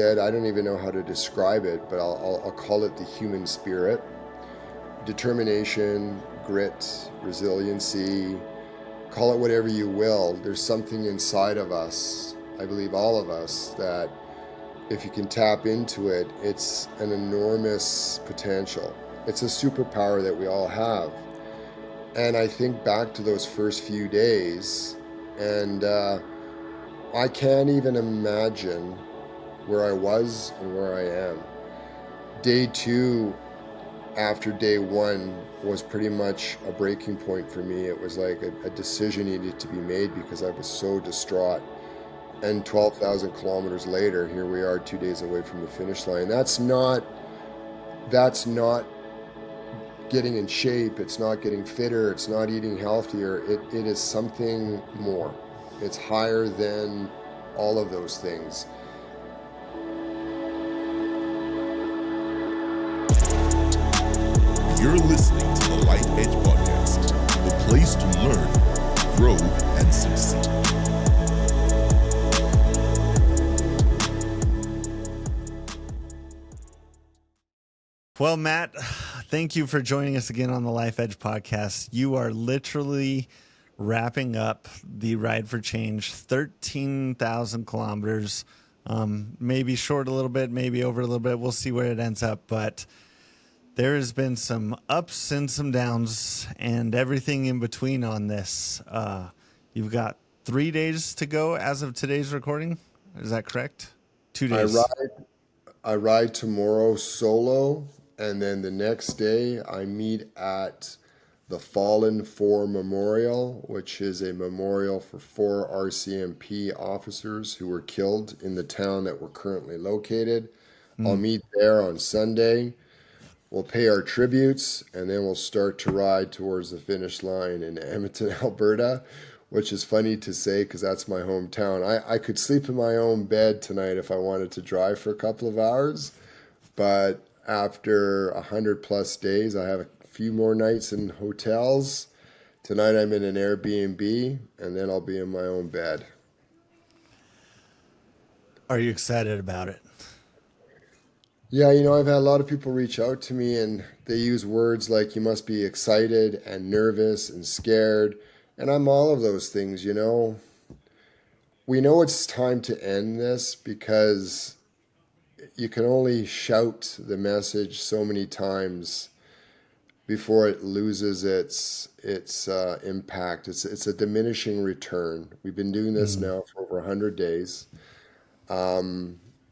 I don't even know how to describe it, but I'll call it the human spirit. Determination, grit, resiliency, call it whatever you will. There's something inside of us, I believe all of us, that if you can tap into it, it's an enormous potential. It's a superpower that we all have. And I think back to those first few days, and I can't even imagine where I was and where I am. Day two, after day one, was pretty much a breaking point for me. It was like a decision needed to be made because I was so distraught. And 12,000 kilometers later, here we are 2 days away from the finish line. That's not getting in shape. It's not getting fitter. It's not eating healthier. It is something more. It's higher than all of those things. You're listening to the Life Edge Podcast, the place to learn, grow, and succeed. Well, Matt, thank you for joining us again on the Life Edge Podcast. You are literally wrapping up the Ride for Change, 13,000 kilometers, maybe short a little bit, maybe over a little bit. We'll see where it ends up, but there has been some ups and some downs and everything in between on this. You've got 3 days to go as of today's recording. Is that correct? 2 I days. ride tomorrow solo, and then the next day I meet at the Fallen 4 Memorial, which is a memorial for 4 RCMP officers who were killed in the town that we're currently located. I'll meet there on Sunday. We'll pay our tributes, and then we'll start to ride towards the finish line in Edmonton, Alberta, which is funny to say because that's my hometown. I could sleep in my own bed tonight if I wanted to drive for a couple of hours, but after 100 plus days, I have a few more nights in hotels. Tonight I'm in an Airbnb, and then I'll be in my own bed. Are you excited about it? Yeah, I've had a lot of people reach out to me and they use words like you must be excited and nervous and scared. And I'm all of those things. We know it's time to end this because you can only shout the message so many times before it loses its impact. It's a diminishing return. We've been doing this now for over 100 days.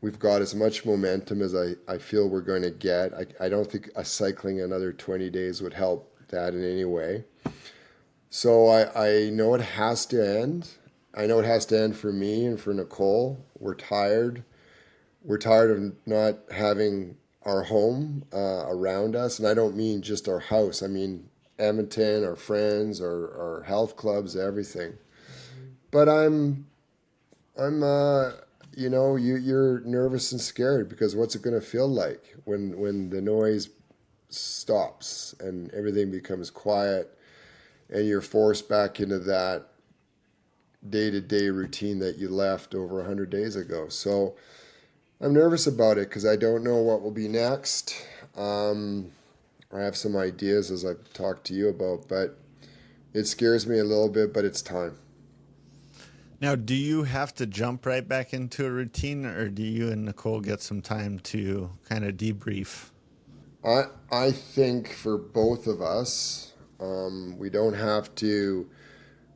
We've got as much momentum as I feel we're going to get. I don't think cycling another 20 days would help that in any way. So I know it has to end. I know it has to end for me and for Nicole. We're tired. We're tired of not having our home around us. And I don't mean just our house. I mean Edmonton, our friends, our health clubs, everything. But you're nervous and scared because what's it going to feel like when the noise stops and everything becomes quiet and you're forced back into that day-to-day routine that you left over 100 days ago. So I'm nervous about it because I don't know what will be next. I have some ideas as I've talked to you about, but it scares me a little bit, but it's time. Now, do you have to jump right back into a routine, or do you and Nicole get some time to kind of debrief? I think for both of us, we don't have to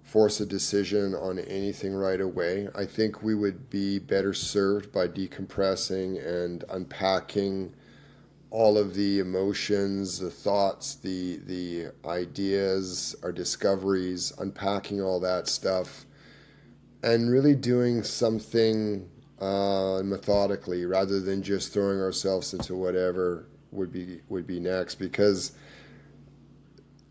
force a decision on anything right away. I think we would be better served by decompressing and unpacking all of the emotions, the thoughts, the ideas, our discoveries, unpacking all that stuff and really doing something methodically rather than just throwing ourselves into whatever would be next, because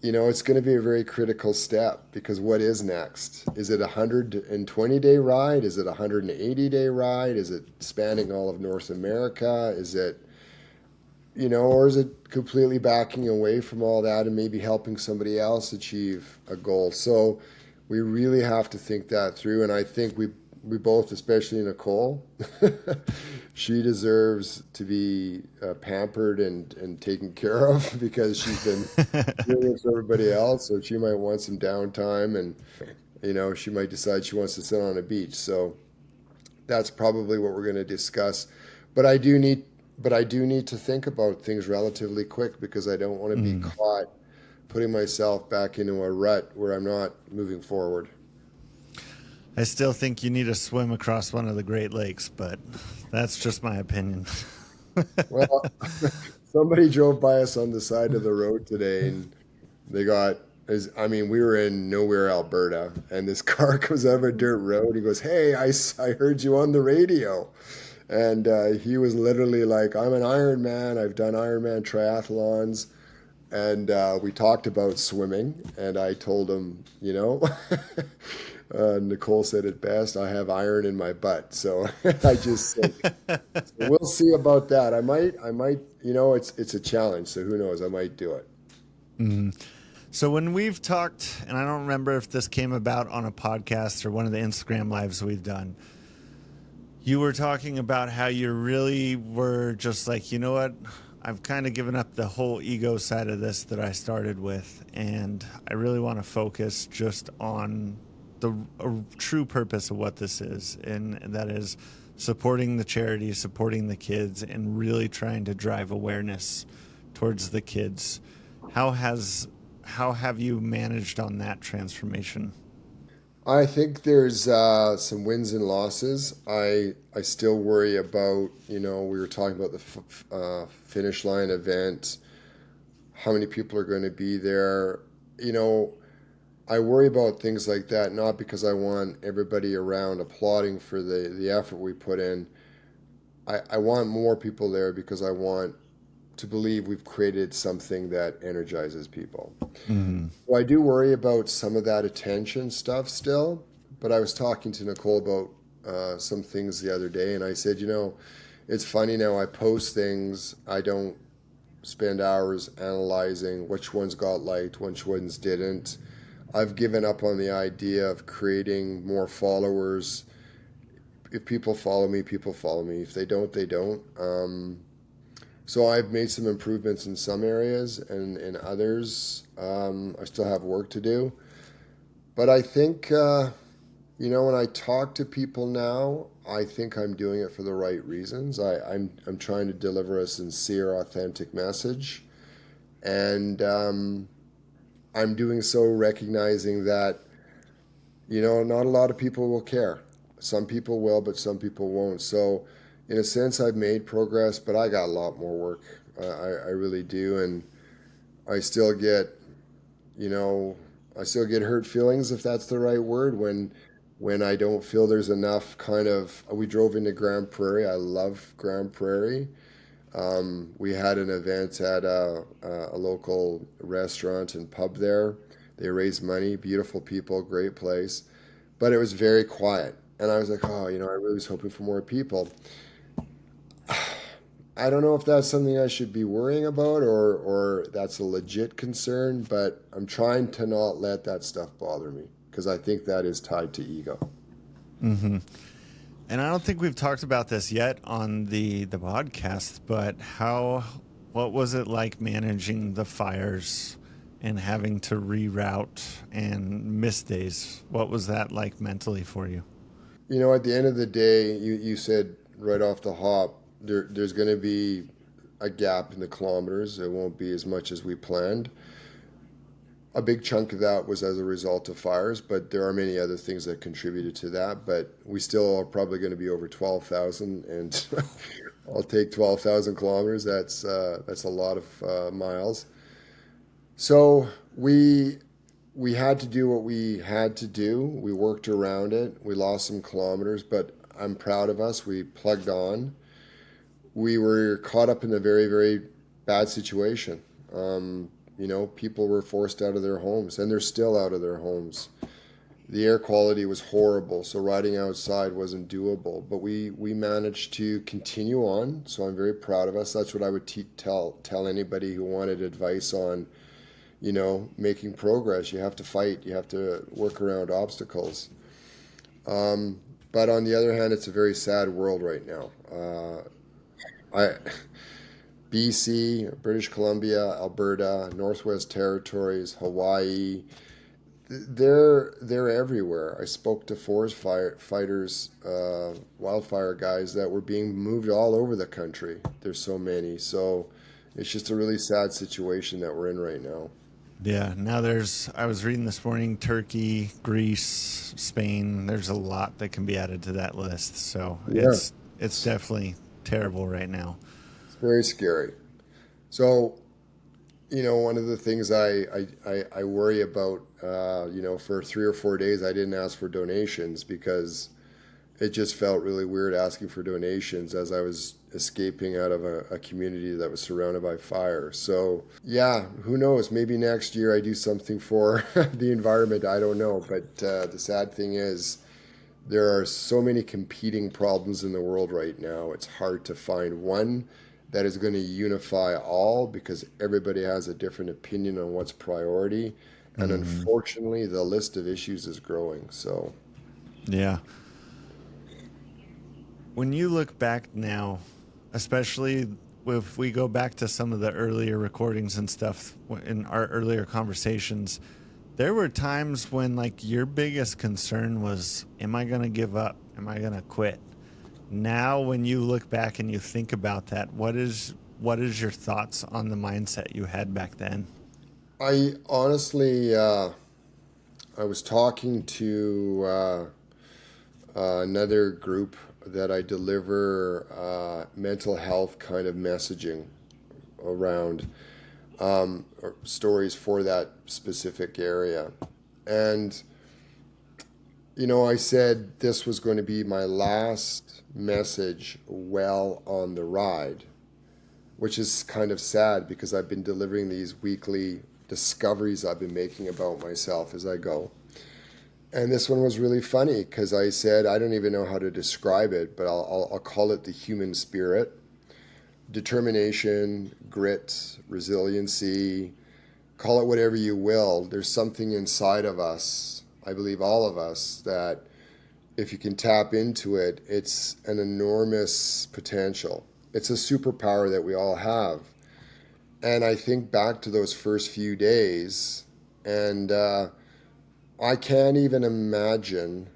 it's going to be a very critical step. Because what is next? Is it a 120-day ride? Is it a 180-day ride? Is it spanning all of North America? Is it or is it completely backing away from all that and maybe helping somebody else achieve a goal? So we really have to think that through. And I think we both, especially Nicole, she deserves to be pampered and taken care of because she's been doing it for everybody else. So she might want some downtime, and she might decide she wants to sit on a beach. So that's probably what we're going to discuss. But I do need, but I do need to think about things relatively quick because I don't want to be caught putting myself back into a rut where I'm not moving forward. I still think you need to swim across one of the Great Lakes, but that's just my opinion. Well, somebody drove by us on the side of the road today, and they got. I mean, we were in nowhere, Alberta, and this car goes over a dirt road. He goes, "Hey, I heard you on the radio," and he was literally like, "I'm an Ironman. I've done Ironman triathlons." And we talked about swimming, and I told him, Nicole said it best. I have iron in my butt, so I just said, so we'll see about that. I might. It's a challenge, so who knows? I might do it. So when we've talked, and I don't remember if this came about on a podcast or one of the Instagram lives we've done, you were talking about how you really were just like, you know what? I've kind of given up the whole ego side of this that I started with, and I really want to focus just on the true purpose of what this is, and that is supporting the charity, supporting the kids, and really trying to drive awareness towards the kids. How have you managed on that transformation? I think there's some wins and losses. I still worry about, we were talking about the finish line event, how many people are going to be there. I worry about things like that, not because I want everybody around applauding for the effort we put in. I want more people there because I want to believe we've created something that energizes people. So I do worry about some of that attention stuff still, but I was talking to Nicole about some things the other day, and I said, it's funny now I post things, I don't spend hours analyzing which ones got liked, which ones didn't. I've given up on the idea of creating more followers. If people follow me, people follow me. If they don't, they don't. So I've made some improvements in some areas, and in others, I still have work to do. But I think, when I talk to people now, I think I'm doing it for the right reasons. I'm trying to deliver a sincere, authentic message, and I'm doing so recognizing that, not a lot of people will care. Some people will, but some people won't. So, in a sense, I've made progress, but I got a lot more work. I really do, and I still get, I still get hurt feelings, if that's the right word, when I don't feel there's enough kind of. We drove into Grand Prairie. I love Grand Prairie. We had an event at a local restaurant and pub there. They raised money, beautiful people, great place, but it was very quiet. And I was like, oh, I really was hoping for more people. I don't know if that's something I should be worrying about or that's a legit concern, but I'm trying to not let that stuff bother me because I think that is tied to ego. And I don't think we've talked about this yet on the podcast, but what was it like managing the fires and having to reroute and miss days? What was that like mentally for you? At the end of the day, you said right off the hop, there's going to be a gap in the kilometers. It won't be as much as we planned. A big chunk of that was as a result of fires, but there are many other things that contributed to that. But we still are probably going to be over 12,000, and I'll take 12,000 kilometers. That's a lot of miles. So we had to do what we had to do. We worked around it. We lost some kilometers, but I'm proud of us. We plugged on. We were caught up in a very, very bad situation. People were forced out of their homes, and they're still out of their homes. The air quality was horrible, so riding outside wasn't doable. But we managed to continue on, so I'm very proud of us. That's what I would tell anybody who wanted advice on, making progress. You have to fight. You have to work around obstacles. But on the other hand, it's a very sad world right now. I BC, British Columbia, Alberta, Northwest Territories, Hawaii, they're everywhere. I spoke to forest fighters, wildfire guys that were being moved all over the country. There's so many. So it's just a really sad situation that we're in right now. Yeah. Now I was reading this morning, Turkey, Greece, Spain. There's a lot that can be added to that list. So Yeah, it's definitely terrible right now. it's very scary. So, one of the things I worry about, for 3 or 4 days, I didn't ask for donations because it just felt really weird asking for donations as I was escaping out of a community that was surrounded by fire. So, yeah, who knows? Maybe next year I do something for the environment. I don't know. But the sad thing is, there are so many competing problems in the world right now. It's hard to find one that is going to unify all because everybody has a different opinion on what's priority. And Mm, unfortunately, the list of issues is growing. So, yeah. When you look back now, especially if we go back to some of the earlier recordings and stuff in our earlier conversations, there were times when like your biggest concern was, am I going to give up? Am I going to quit? Now, when you look back and you think about that, what is your thoughts on the mindset you had back then? I honestly, I was talking to another group that I deliver mental health kind of messaging around, or stories for that specific area. And, I said this was going to be my last message well on the ride, which is kind of sad because I've been delivering these weekly discoveries I've been making about myself as I go. And this one was really funny because I said, I don't even know how to describe it, but I'll call it the human spirit: determination, grit, resiliency, call it whatever you will. There's something inside of us, I believe all of us, that if you can tap into it, it's an enormous potential. It's a superpower that we all have. And I think back to those first few days, and I can't even imagine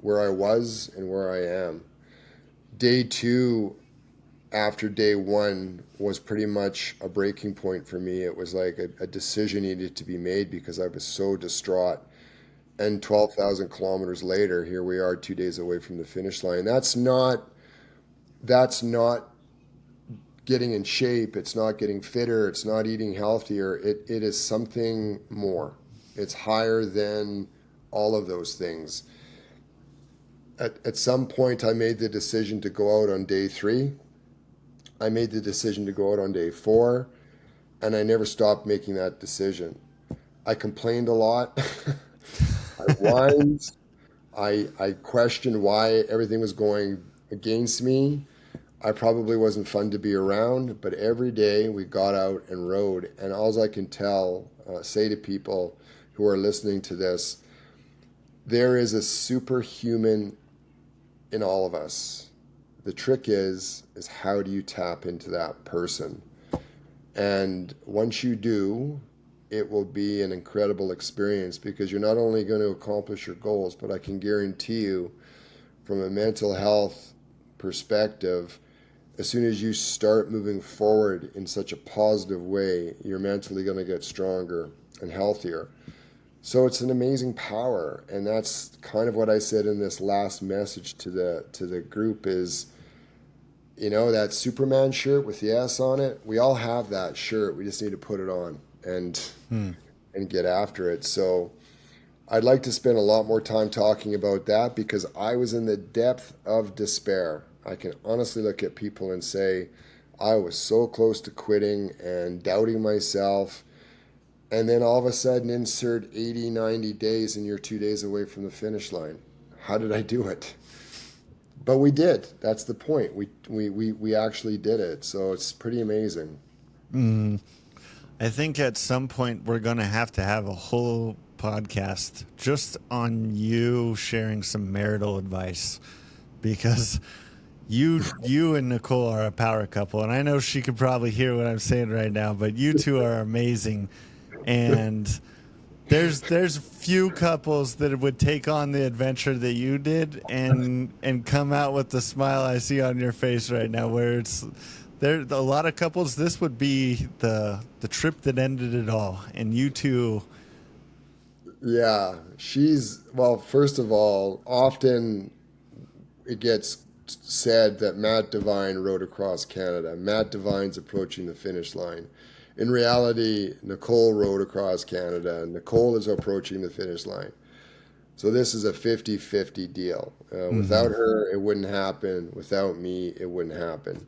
where I was and where I am. Day two, after day one, was pretty much a breaking point for me. It was like a decision needed to be made because I was so distraught. And 12,000 kilometers later, here we are 2 days away from the finish line. That's not getting in shape. It's not getting fitter. It's not eating healthier. It is something more. It's higher than all of those things. At some point, I made the decision to go out on day three. I made the decision to go out on day four, and I never stopped making that decision. I complained a lot. I whined. I questioned why everything was going against me. I probably wasn't fun to be around, but every day we got out and rode. And all I can say to people who are listening to this, there is a superhuman in all of us. The trick is how do you tap into that person? And once you do, it will be an incredible experience because you're not only going to accomplish your goals, but I can guarantee you, from a mental health perspective, as soon as you start moving forward in such a positive way, you're mentally going to get stronger and healthier. So it's an amazing power, and that's kind of what I said in this last message to the group is, that Superman shirt with the S on it. We all have that shirt. We just need to put it on and Hmm. get after it. So I'd like to spend a lot more time talking about that because I was in the depth of despair. I can honestly look at people and say, I was so close to quitting and doubting myself. And then all of a sudden, insert 80, 90 days, and you're 2 days away from the finish line. How did I do it? But we did. That's the point. We actually did it. So it's pretty amazing. I think at some point we're going to have a whole podcast just on you sharing some marital advice, because you and Nicole are a power couple, and I know she could probably hear what I'm saying right now, but you two are amazing. And there's few couples that would take on the adventure that you did and come out with the smile I see on your face right now, where it's there a lot of couples, this would be the trip that ended it all, and you two. Yeah, well, first of all, often it gets said that Matt Devine rode across Canada. Matt Devine's approaching the finish line. In reality, Nicole rode across Canada, and Nicole is approaching the finish line. So this is a 50-50 deal. Mm-hmm. Without her, it wouldn't happen. Without me, it wouldn't happen.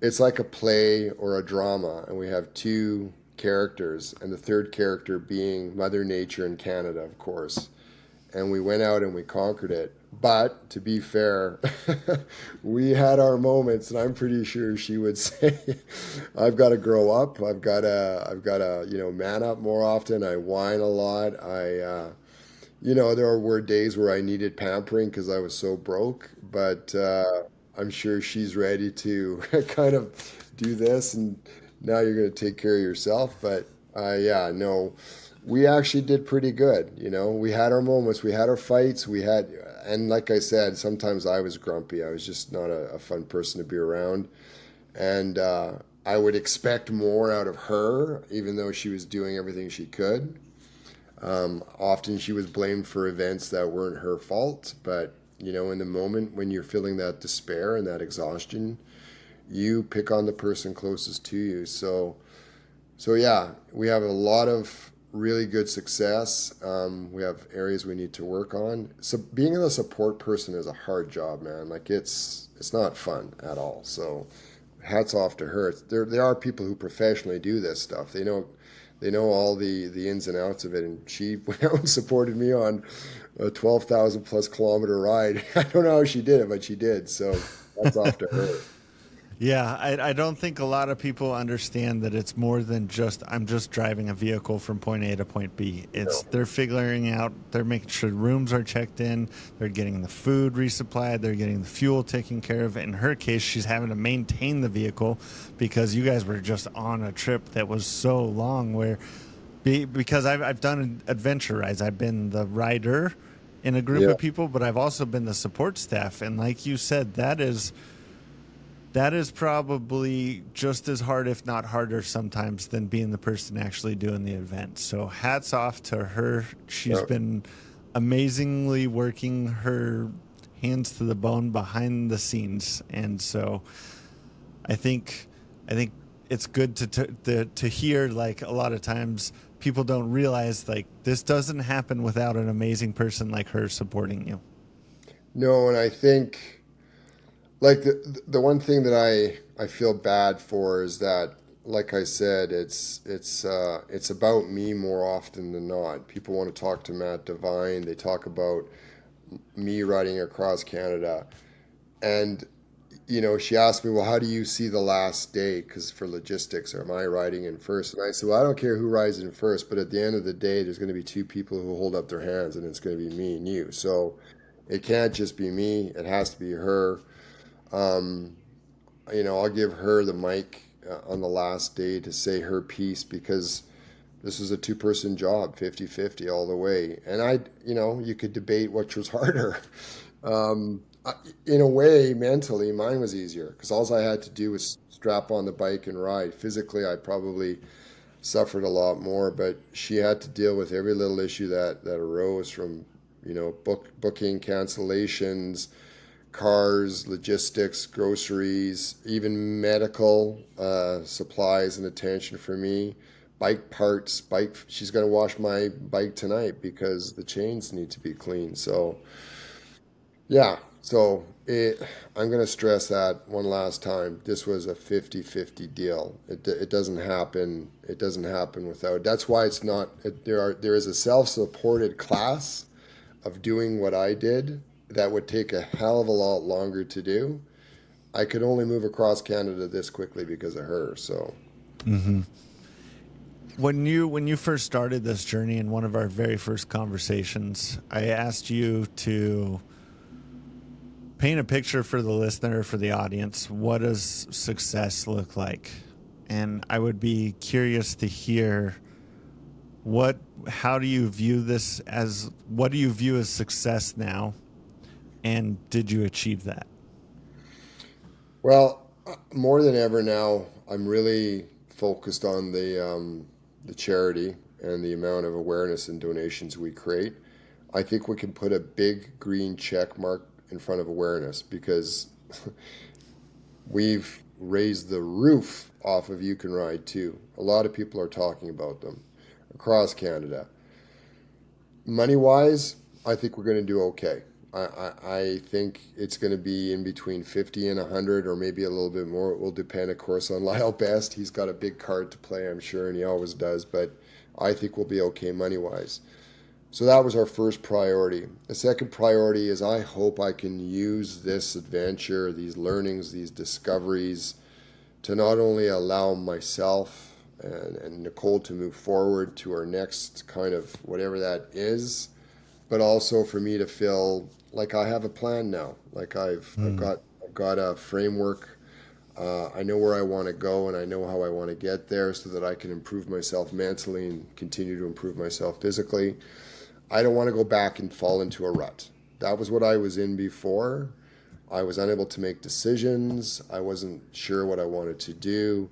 It's like a play or a drama, and we have two characters, and the third character being Mother Nature in Canada, of course. And we went out and we conquered it. But to be fair, we had our moments, and I'm pretty sure she would say, "I've got to grow up. I've got to, man up more often. I whine a lot. There were days where I needed pampering because I was so broke. But I'm sure she's ready to kind of do this, and now you're going to take care of yourself. But yeah, no, we actually did pretty good. We had our moments, we had our fights, and like I said, sometimes I was grumpy. I was just not a fun person to be around. And I would expect more out of her, even though she was doing everything she could. Often she was blamed for events that weren't her fault, but in the moment when you're feeling that despair and that exhaustion, you pick on the person closest to you. So yeah, we have a lot of really good success. We have areas we need to work on. So being a support person is a hard job, man. Like it's not fun at all. So hats off to her. There are people who professionally do this stuff. They know all the ins and outs of it, and she went out and supported me on a 12,000 plus kilometer ride. I don't know how she did it, but she did. So that's off to her. Yeah, I don't think a lot of people understand that it's more than just I'm just driving a vehicle from point A to point B. It's No. they're figuring out, they're making sure rooms are checked in, they're getting the food resupplied, they're getting the fuel taken care of. In her case, she's having to maintain the vehicle because you guys were just on a trip that was so long because I've done adventure rides. I've been the rider in a group Yeah. of people, but I've also been the support staff. And like you said, that is probably just as hard, if not harder sometimes, than being the person actually doing the event. So hats off to her. She's Yeah. been amazingly working her hands to the bone behind the scenes. And so I think it's good to hear, like, a lot of times people don't realize, like, this doesn't happen without an amazing person like her supporting you. No, and I think like the one thing that I feel bad for is that, like I said, it's about me more often than not. People want to talk to Matt Devine. They talk about me riding across Canada, and she asked me, well, how do you see the last day? Because for logistics, am I riding in first? And I said, well, I don't care who rides in first, but at the end of the day, there's going to be two people who hold up their hands, and it's going to be me and you. So it can't just be me; it has to be her. Um, I'll give her the mic on the last day to say her piece because this was a two-person job, 50-50 all the way. And you could debate which was harder. In a way, mentally, mine was easier because all I had to do was strap on the bike and ride. Physically, I probably suffered a lot more, but she had to deal with every little issue that arose from, booking cancellations, cars, logistics, groceries, even medical supplies and attention for me. Bike parts, she's going to wash my bike tonight because the chains need to be cleaned. So, yeah. So I'm going to stress that one last time. This was a 50-50 deal. It doesn't happen. It doesn't happen without. That's why it's not. There is a self-supported class of doing what I did that would take a hell of a lot longer to do. I could only move across Canada this quickly because of her. So, Mm-hmm. When you first started this journey in one of our very first conversations, I asked you to paint a picture for the listener, for the audience. What does success look like? And I would be curious to hear how do you view this as, what do you view as success now? And did you achieve that? Well, more than ever now, I'm really focused on the charity and the amount of awareness and donations we create. I think we can put a big green check mark in front of awareness because we've raised the roof off of You Can Ride too. A lot of people are talking about them across Canada. Money wise, I think we're going to do okay. I think it's going to be in between 50 and 100 or maybe a little bit more. It will depend, of course, on Lyle Best. He's got a big card to play, I'm sure, and he always does, but I think we'll be okay money wise. So that was our first priority. The second priority is I hope I can use this adventure, these learnings, these discoveries to not only allow myself and Nicole to move forward to our next kind of whatever that is, but also for me to feel like I have a plan now. Like I've got a framework. I know where I want to go and I know how I want to get there so that I can improve myself mentally and continue to improve myself physically. I don't want to go back and fall into a rut. That was what I was in before. I was unable to make decisions. I wasn't sure what I wanted to do.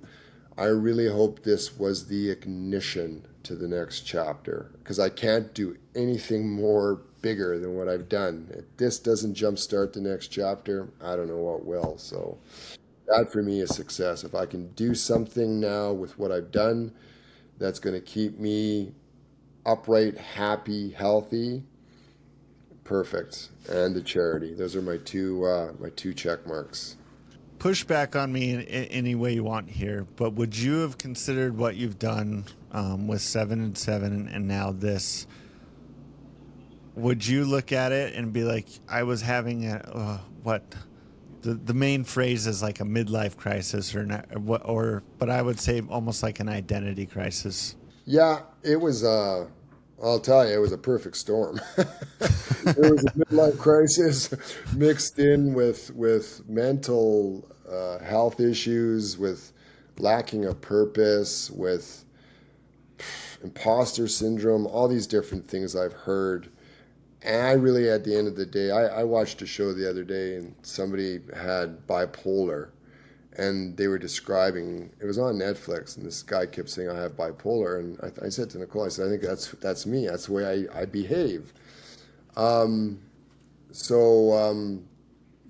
I really hope this was the ignition to the next chapter because I can't do anything more bigger than what I've done. If this doesn't jumpstart the next chapter, I don't know what will. So that for me is success. If I can do something now with what I've done that's going to keep me upright, happy, healthy, perfect. And the charity. Those are my two check marks. Push back on me in any way you want here, but would you have considered what you've done with 7 and 7 and now this? Would you look at it and be like, I was having what the main phrase is like a midlife crisis or not, but I would say almost like an identity crisis. Yeah, it was. I'll tell you, it was a perfect storm. It was a midlife crisis mixed in with mental health issues, with lacking of purpose, with imposter syndrome, all these different things I've heard. And I really, at the end of the day, I watched a show the other day and somebody had bipolar and they were describing, it was on Netflix, and this guy kept saying I have bipolar, and I said to Nicole, I said, I think that's me, that's the way I behave. So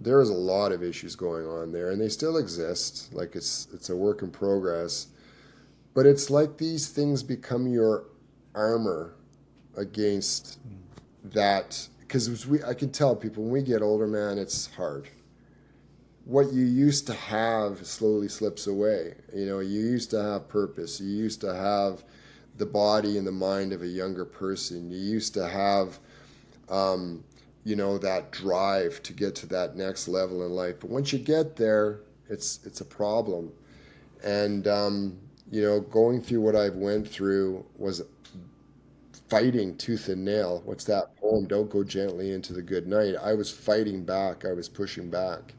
there is a lot of issues going on there, and they still exist. Like it's a work in progress, but it's like these things become your armor against that. Because I can tell people when we get older, man, it's hard. What you used to have slowly slips away. You know, you used to have purpose. You used to have the body and the mind of a younger person. You used to have, that drive to get to that next level in life. But once you get there, it's a problem. And going through what I've went through was fighting tooth and nail. What's that poem? Don't go gently into the good night. I was fighting back. I was pushing back.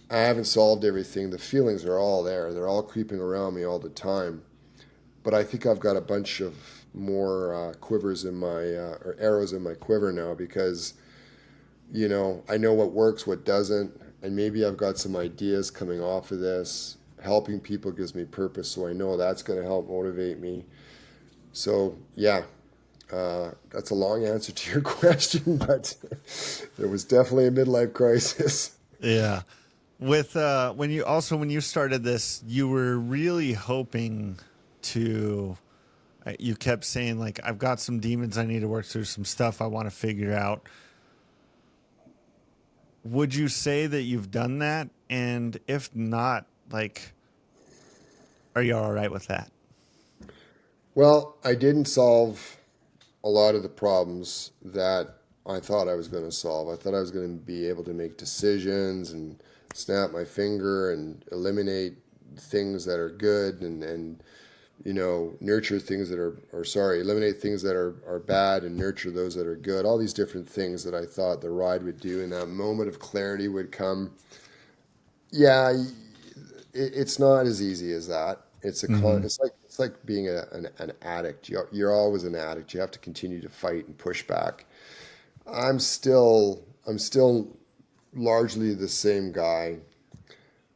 I haven't solved everything. The feelings are all there. They're all creeping around me all the time. But I think I've got a bunch of more quivers in my or arrows in my quiver now because I know what works, what doesn't, and maybe I've got some ideas coming off of this. Helping people gives me purpose, so I know that's going to help motivate me. So yeah, that's a long answer to your question, but there was definitely a midlife crisis. Yeah. With when you started this, you were really hoping to. You kept saying like, "I've got some demons I need to work through, some stuff I want to figure out." Would you say that you've done that? And if not, like, are you all right with that? Well, I didn't solve a lot of the problems that I thought I was going to solve. I thought I was going to be able to make decisions and snap my finger and eliminate things that are good and nurture things that eliminate things that are bad and nurture those that are good. All these different things that I thought the ride would do, and that moment of clarity would come. Yeah, it's not as easy as that. Mm-hmm. It's like being an addict. You're always an addict. You have to continue to fight and push back. I'm still largely the same guy,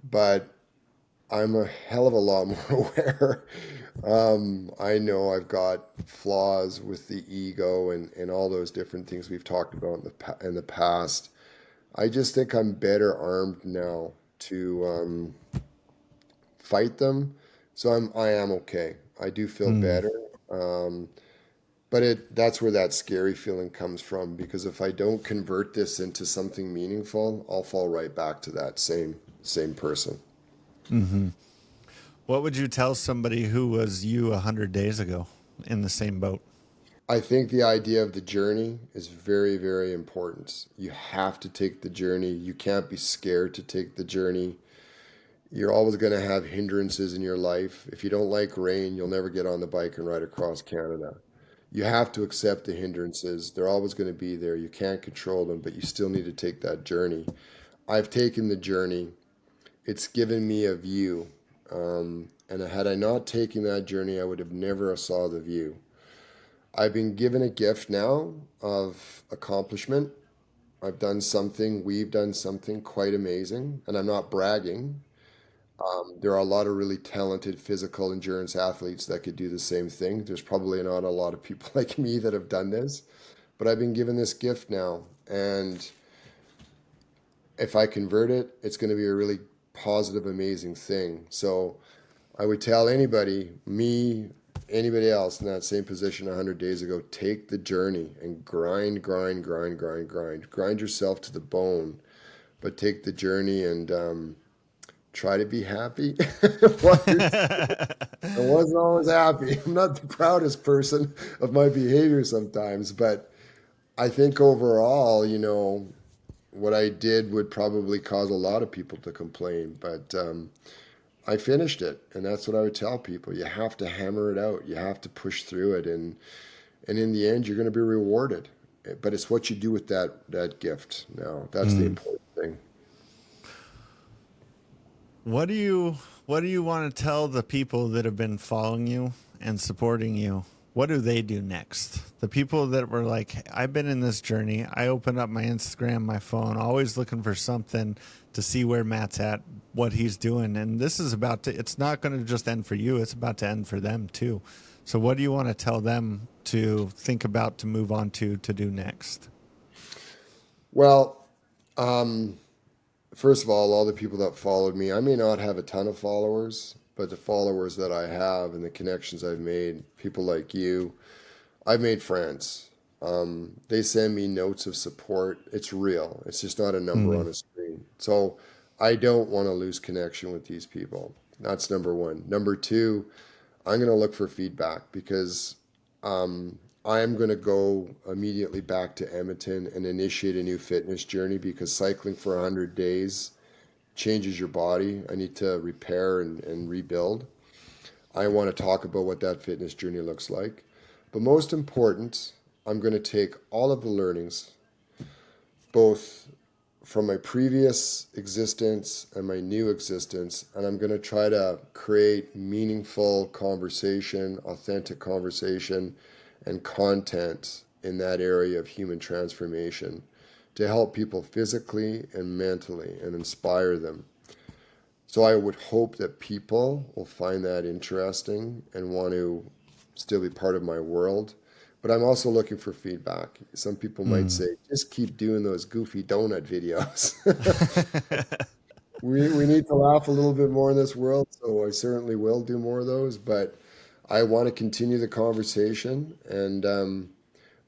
but I'm a hell of a lot more aware. I know I've got flaws with the ego and all those different things we've talked about in the past. I just think I'm better armed now to fight them. So I am okay. I do feel Mm. better. Um, but that's where that scary feeling comes from, because if I don't convert this into something meaningful, I'll fall right back to that same person. Mm-hmm. What would you tell somebody who was you 100 days ago in the same boat? I think the idea of the journey is very, very important. You have to take the journey. You can't be scared to take the journey. You're always going to have hindrances in your life. If you don't like rain, you'll never get on the bike and ride across Canada. You have to accept the hindrances. They're always going to be there. You can't control them, but you still need to take that journey. I've taken the journey. It's given me a view. And had I not taken that journey, I would have never saw the view. I've been given a gift now of accomplishment. We've done something quite amazing, and I'm not bragging. There are a lot of really talented physical endurance athletes that could do the same thing. There's probably not a lot of people like me that have done this, but I've been given this gift now. And if I convert it, it's going to be a really positive, amazing thing. So I would tell anybody, me, anybody else in that same position 100 days ago, take the journey and grind, grind, grind, grind, grind. Grind yourself to the bone, but take the journey and try to be happy. I wasn't always happy. I'm not the proudest person of my behavior sometimes, but I think overall, what I did would probably cause a lot of people to complain. But I finished it, and that's what I would tell people. You have to hammer it out. You have to push through it, and in the end, you're going to be rewarded. But it's what you do with that gift. Now, that's the Mm. important thing. What do you want to tell the people that have been following you and supporting you? What do they do next? The people that were like, I've been in this journey. I opened up my Instagram, my phone, always looking for something to see where Matt's at, what he's doing. And this is it's not going to just end for you. It's about to end for them too. So what do you want to tell them to think about, to move on to do next? Well, first of all the people that followed me, I may not have a ton of followers, but the followers that I have and the connections I've made, people like you, I've made friends. They send me notes of support. It's real. It's just not a number Mm. on a screen. So I don't want to lose connection with these people. That's number one. Number two, I'm going to look for feedback, because I am going to go immediately back to Edmonton and initiate a new fitness journey, because cycling for 100 days changes your body. I need to repair and rebuild. I want to talk about what that fitness journey looks like. But most important, I'm going to take all of the learnings, both from my previous existence and my new existence, and I'm going to try to create meaningful conversation, authentic conversation, and content in that area of human transformation to help people physically and mentally and inspire them. So I would hope that people will find that interesting and want to still be part of my world. But I'm also looking for feedback. Some people might Mm. say, just keep doing those goofy donut videos. We need to laugh a little bit more in this world, so I certainly will do more of those. But I want to continue the conversation, and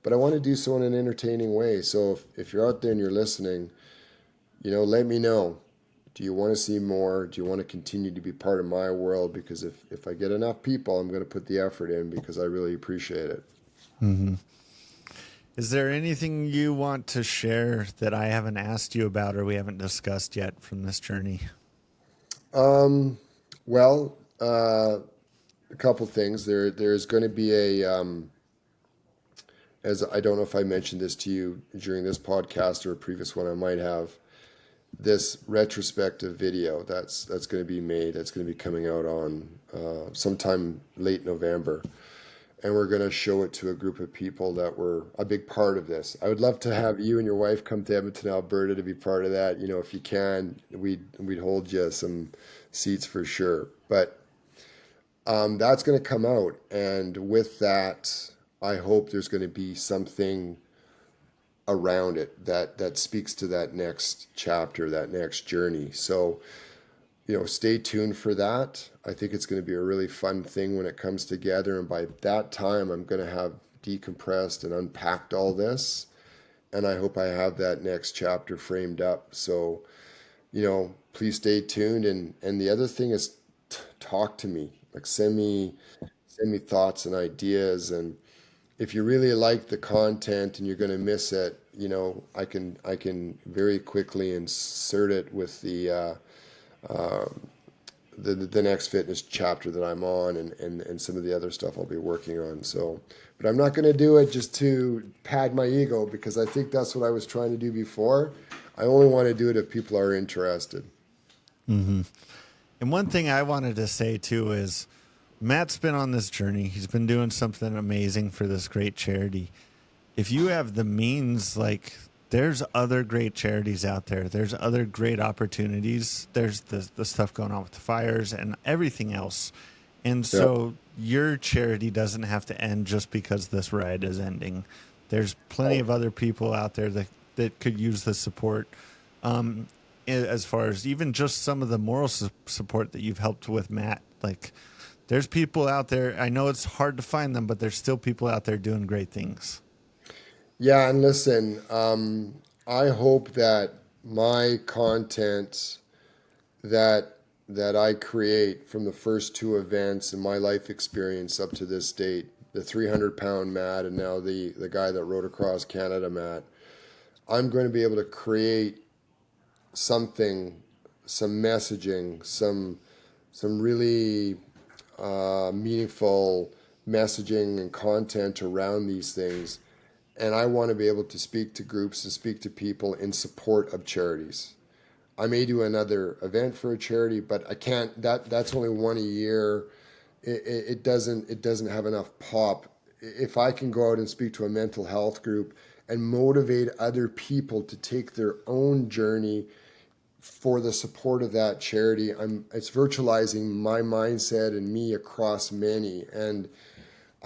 but I want to do so in an entertaining way. So if you're out there and you're listening, let me know. Do you want to see more? Do you want to continue to be part of my world? Because if I get enough people, I'm going to put the effort in, because I really appreciate it. Hmm. Is there anything you want to share that I haven't asked you about or we haven't discussed yet from this journey? Well, a couple things. There's going to be as I don't know if I mentioned this to you during this podcast or a previous one, I might have this retrospective video that's going to be made. That's going to be coming out on sometime late November, and we're going to show it to a group of people that were a big part of this. I would love to have you and your wife come to Edmonton, Alberta, to be part of that. You know, if you can, we'd hold you some seats for sure. But that's going to come out, and with that, I hope there's going to be something around it that speaks to that next chapter, that next journey. So, you know, stay tuned for that. I think it's going to be a really fun thing when it comes together, and by that time, I'm going to have decompressed and unpacked all this, and I hope I have that next chapter framed up. So, you know, please stay tuned. And the other thing is, talk to me. Like, send me thoughts and ideas. And if you really like the content and you're going to miss it, you know, I can very quickly insert it with the next fitness chapter that I'm on, and some of the other stuff I'll be working on. So, but I'm not going to do it just to pad my ego, because I think that's what I was trying to do before. I only want to do it if people are interested. And one thing I wanted to say too is Matt's been on this journey. He's been doing something amazing for this great charity. If you have the means, like, there's other great charities out there. There's other great opportunities. There's the stuff going on with the fires and everything else. And Yep. so your charity doesn't have to end just because this ride is ending. There's plenty of other people out there that could use the support. As far as even just some of the moral support that you've helped with, Matt. Like, there's people out there. I know it's hard to find them, but there's still people out there doing great things. Yeah, and listen, I hope that my content that I create from the first two events and my life experience up to this date, the 300-pound Matt and now the guy that rode across Canada Matt, I'm going to be able to create something, some messaging, some really meaningful messaging and content around these things. And I want to be able to speak to groups and speak to people in support of charities. I may do another event for a charity, but I can't. That's only one a year. It doesn't have enough pop. If I can go out and speak to a mental health group and motivate other people to take their own journey for the support of that charity, it's virtualizing my mindset and me across many. And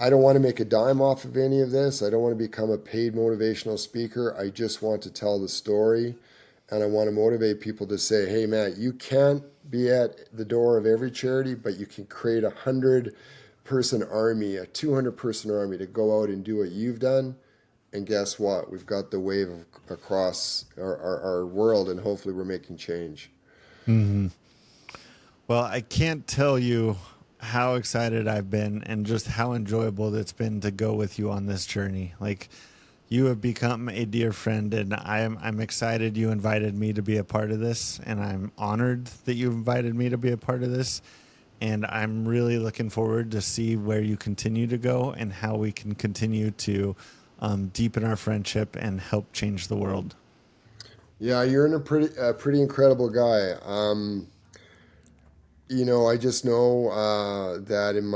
I don't want to make a dime off of any of this. I don't want to become a paid motivational speaker. I just want to tell the story, and I want to motivate people to say, hey, Matt, you can't be at the door of every charity, but you can create 100-person army, a 200-person army to go out and do what you've done. And guess what? We've got the wave across our world, and hopefully we're making change. Well, I can't tell you how excited I've been and just how enjoyable it's been to go with you on this journey. Like, you have become a dear friend, and I'm excited you invited me to be a part of this, and I'm honored that you invited me to be a part of this. And I'm really looking forward to see where you continue to go and how we can continue to deepen our friendship and help change the world. Yeah, you're a pretty incredible guy. You know, I just know that in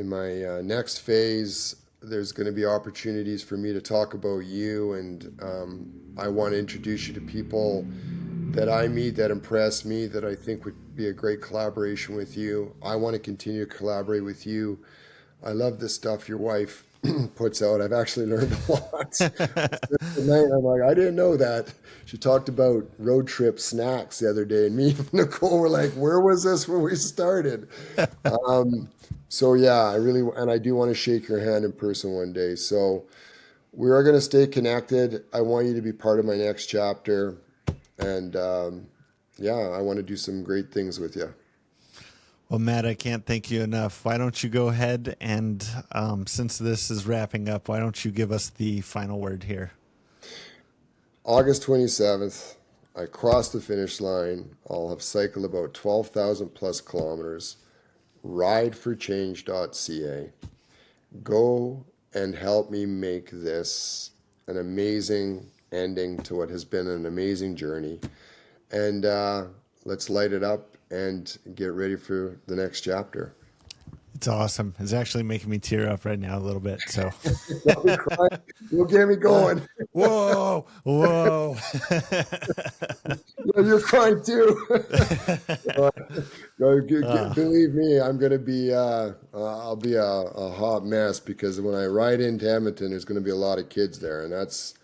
my next phase, there's going to be opportunities for me to talk about you, and I want to introduce you to people that I meet that impress me, that I think would be a great collaboration with you. I want to continue to collaborate with you. I love the stuff your wife puts out. I've actually learned a lot. Tonight, I'm like, I didn't know that. She talked about road trip snacks the other day, and me and Nicole were like, where was this when we started? So yeah, I do want to shake your hand in person one day. So we are going to stay connected. I want you to be part of my next chapter, and yeah, I want to do some great things with you. Well, Matt, I can't thank you enough. Why don't you go ahead and, since this is wrapping up, why don't you give us the final word here? August 27th, I cross the finish line. I'll have cycled about 12,000 plus kilometers. rideforchange.ca. Go and help me make this an amazing ending to what has been an amazing journey. And let's light it up and get ready for the next chapter. It's awesome. It's actually making me tear up right now a little bit. So, You'll get me going. whoa, whoa. Yeah, you're crying too. Believe me, I'm going to be, I'll be a hot mess because when I ride into Edmonton, there's going to be a lot of kids there. And that's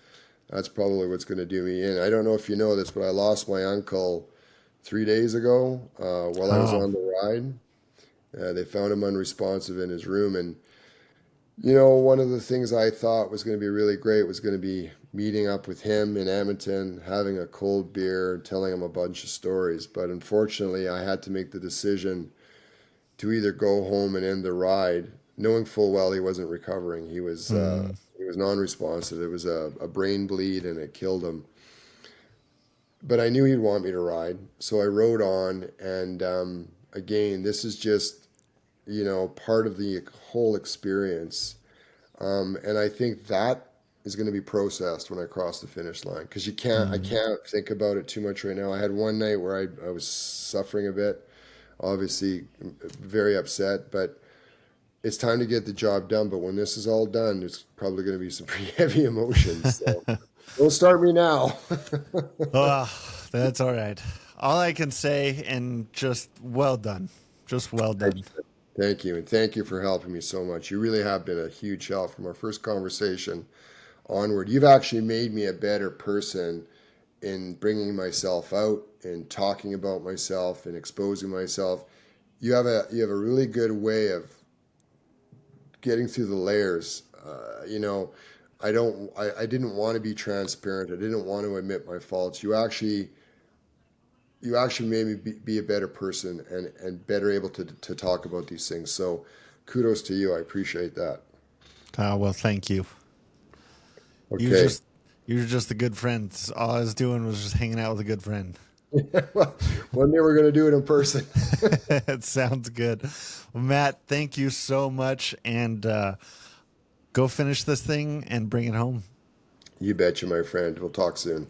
probably what's going to do me in. I don't know if you know this, but I lost my uncle 3 days ago while I was Oh, on the ride. They found him unresponsive in his room. And, you know, one of the things I thought was going to be really great was going to be meeting up with him in Edmonton, having a cold beer, telling him a bunch of stories. But unfortunately, I had to make the decision to either go home and end the ride, knowing full well he wasn't recovering. He was non-responsive. It was a brain bleed, and it killed him. But I knew he'd want me to ride, so I rode on. And again, this is just, you know, part of the whole experience. And I think that is going to be processed when I cross the finish line because I can't think about it too much right now. I had one night where I was suffering a bit, obviously very upset, but it's time to get the job done. But when this is all done, there's probably going to be some pretty heavy emotions. So don't start me now. oh, that's all right. All I can say, and just well done. Just well done. Thank you. And thank you for helping me so much. You really have been a huge help from our first conversation onward. You've actually made me a better person in bringing myself out and talking about myself and exposing myself. You have a really good way of getting through the layers. You know, I didn't want to be transparent. I didn't want to admit my faults. You actually made me be a better person and better able to talk about these things. So kudos to you. I appreciate that. Well, thank you. You Okay. just you're just a good friend. All I was doing was just hanging out with a good friend. One day we're going to do it in person. It sounds good. Well, Matt, thank you so much, and go finish this thing and bring it home. You betcha, my friend. We'll talk soon.